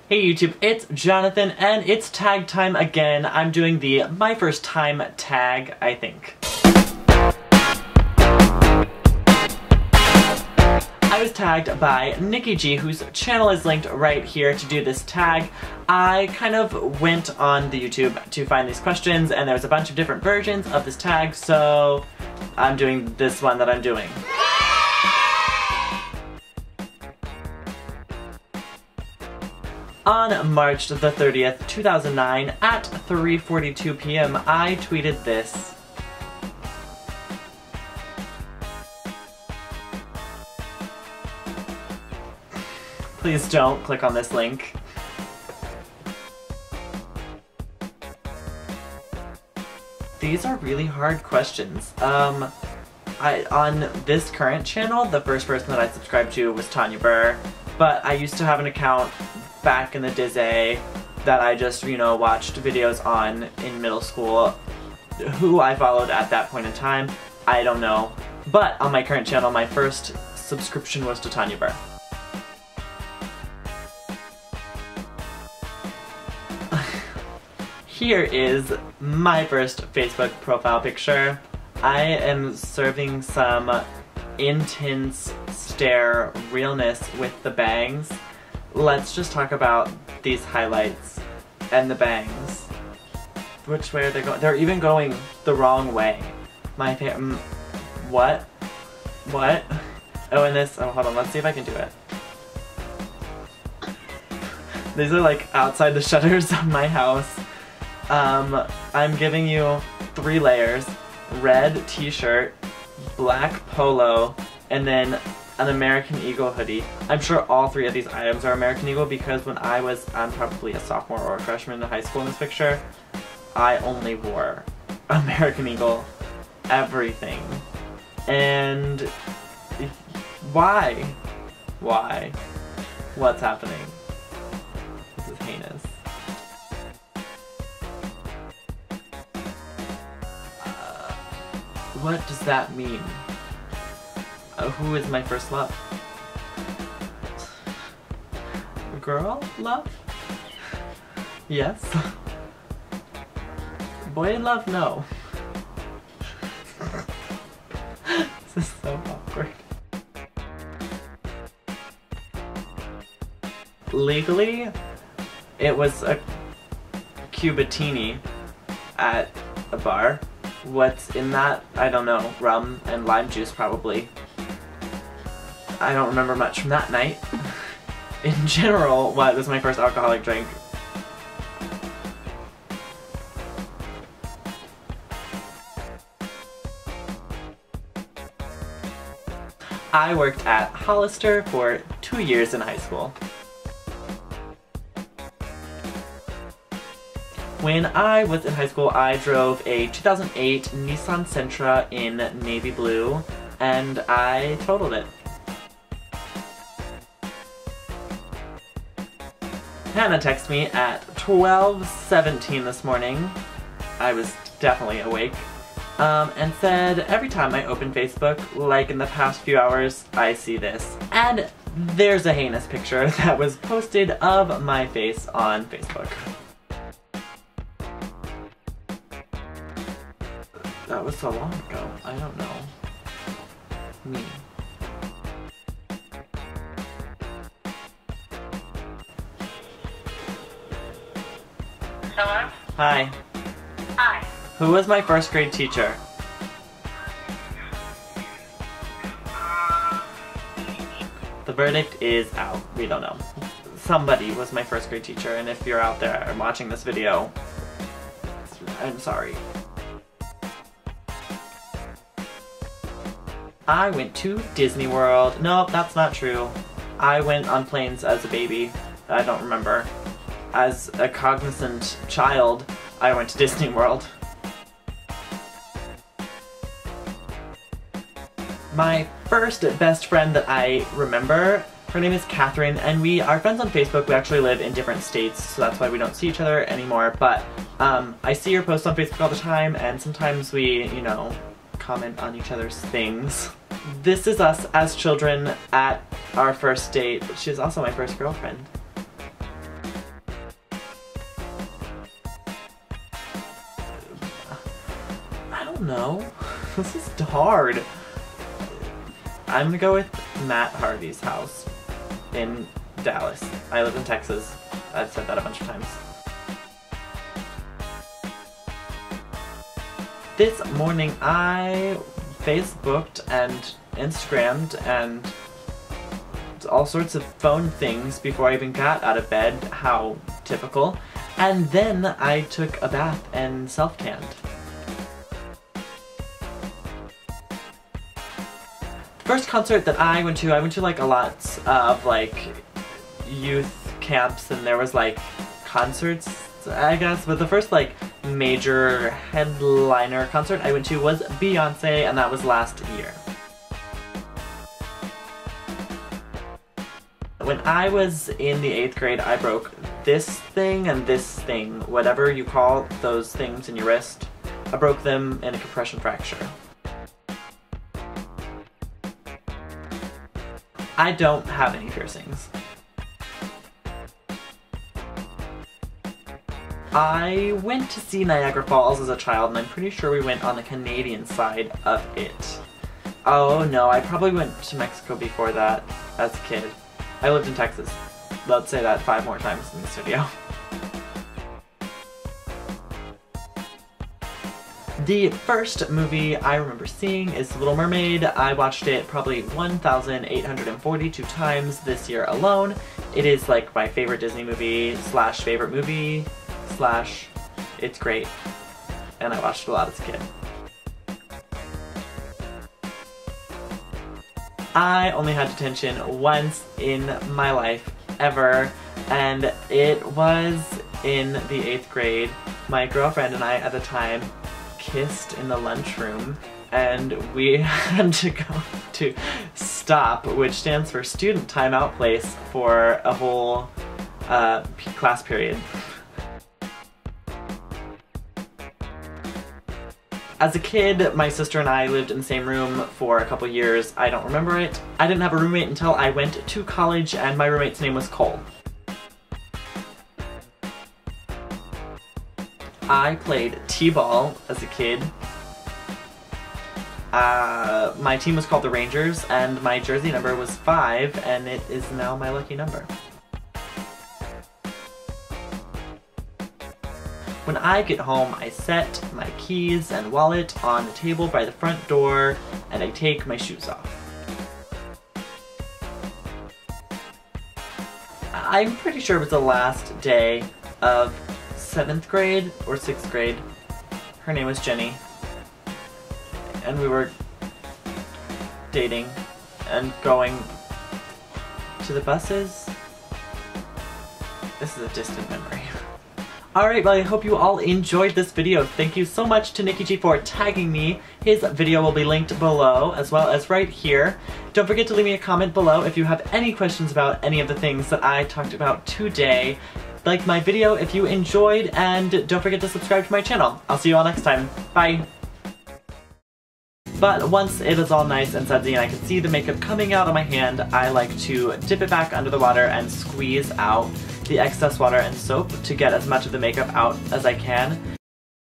Hey YouTube, it's Jonathan, and it's tag time again. I'm doing the my first time tag, I think. I was tagged by Nicky G, whose channel is linked right here to do this tag. I kind of went on the YouTube to find these questions, and there's a bunch of different versions of this tag, so I'm doing this one that I'm doing. On March the 30th, 2009, at 3:42 p.m., I tweeted this. Please don't click on this link. These are really hard questions. On this current channel, the first person that I subscribed to was Tanya Burr, but I used to have an account back in the Dizzy that I just, watched videos on in middle school. Who I followed at that point in time, I don't know. But on my current channel, my first subscription was to Tanya Burr. Here is my first Facebook profile picture. I am serving some intense stare realness with the bangs. Let's just talk about these highlights and the bangs. Which way are they going? They're even going the wrong way. What? What? Oh, and this, oh, hold on, let's see if I can do it. These are like outside the shutters of my house. I'm giving you 3 layers. Red t-shirt, black polo, and then an American Eagle hoodie. I'm sure all 3 of these items are American Eagle because when I'm probably a sophomore or a freshman in high school in this picture, I only wore American Eagle everything. And why? Why? What's happening? This is heinous. What does that mean? Who is my first love? Girl love? Yes. Boy in love? No. This is so awkward. Legally, it was a Cubatini at a bar. What's in that? I don't know. Rum and lime juice, probably. I don't remember much from that night. In general, what was my first alcoholic drink? I worked at Hollister for 2 years in high school. When I was in high school, I drove a 2008 Nissan Sentra in navy blue, and I totaled it. Hannah texted me at 12:17 this morning. I was definitely awake. And said, every time I open Facebook, like in the past few hours, I see this. And there's a heinous picture that was posted of my face on Facebook. That was so long ago. I don't know. Me. Hello? Hi. Hi. Who was my first grade teacher? The verdict is out. We don't know. Somebody was my first grade teacher, and if you're out there and watching this video, I'm sorry. I went to Disney World. Nope, that's not true. I went on planes as a baby. I don't remember. As a cognizant child, I went to Disney World. My first best friend that I remember, her name is Catherine, and we are friends on Facebook. We actually live in different states, so that's why we don't see each other anymore, but I see her posts on Facebook all the time, and sometimes we, comment on each other's things. This is us as children at our first date. She's also my first girlfriend. don't know. This is hard. I'm gonna go with Matt Harvey's house in Dallas. I live in Texas. I've said that a bunch of times. This morning I Facebooked and Instagrammed and all sorts of phone things before I even got out of bed. How typical. And then I took a bath and self-tanned. The first concert that I went to like a lot of like youth camps, and there was like concerts, I guess, but the first like major headliner concert I went to was Beyonce, and that was last year. When I was in the 8th grade, I broke this thing and this thing, whatever you call those things in your wrist. I broke them in a compression fracture. I don't have any piercings. I went to see Niagara Falls as a child, and I'm pretty sure we went on the Canadian side of it. Oh no, I probably went to Mexico before that as a kid. I lived in Texas. Let's say that 5 more times in the studio. The first movie I remember seeing is The Little Mermaid. I watched it probably 1,842 times this year alone. It is like my favorite Disney movie slash favorite movie slash it's great. And I watched it a lot as a kid. I only had detention once in my life, ever, and it was in the 8th grade. My girlfriend and I at the time kissed in the lunchroom, and we had to go to STOP, which stands for Student Timeout Place, for a whole class period. As a kid, my sister and I lived in the same room for a couple years. I don't remember it. I didn't have a roommate until I went to college, and my roommate's name was Cole. I played t-ball as a kid. My team was called the Rangers, and my jersey number was 5, and it is now my lucky number. When I get home, I set my keys and wallet on the table by the front door, and I take my shoes off. I'm pretty sure it was the last day of 7th grade or 6th grade. Her name was Jenny, and we were dating and going to the buses. This is a distant memory. Alright, well, I hope you all enjoyed this video. Thank you so much to Nicky G for tagging me. His video will be linked below, as well as right here. Don't forget to leave me a comment below if you have any questions about any of the things that I talked about today. Like my video if you enjoyed, and don't forget to subscribe to my channel. I'll see you all next time. Bye! But once it is all nice and sudsy and I can see the makeup coming out of my hand, I like to dip it back under the water and squeeze out the excess water and soap to get as much of the makeup out as I can.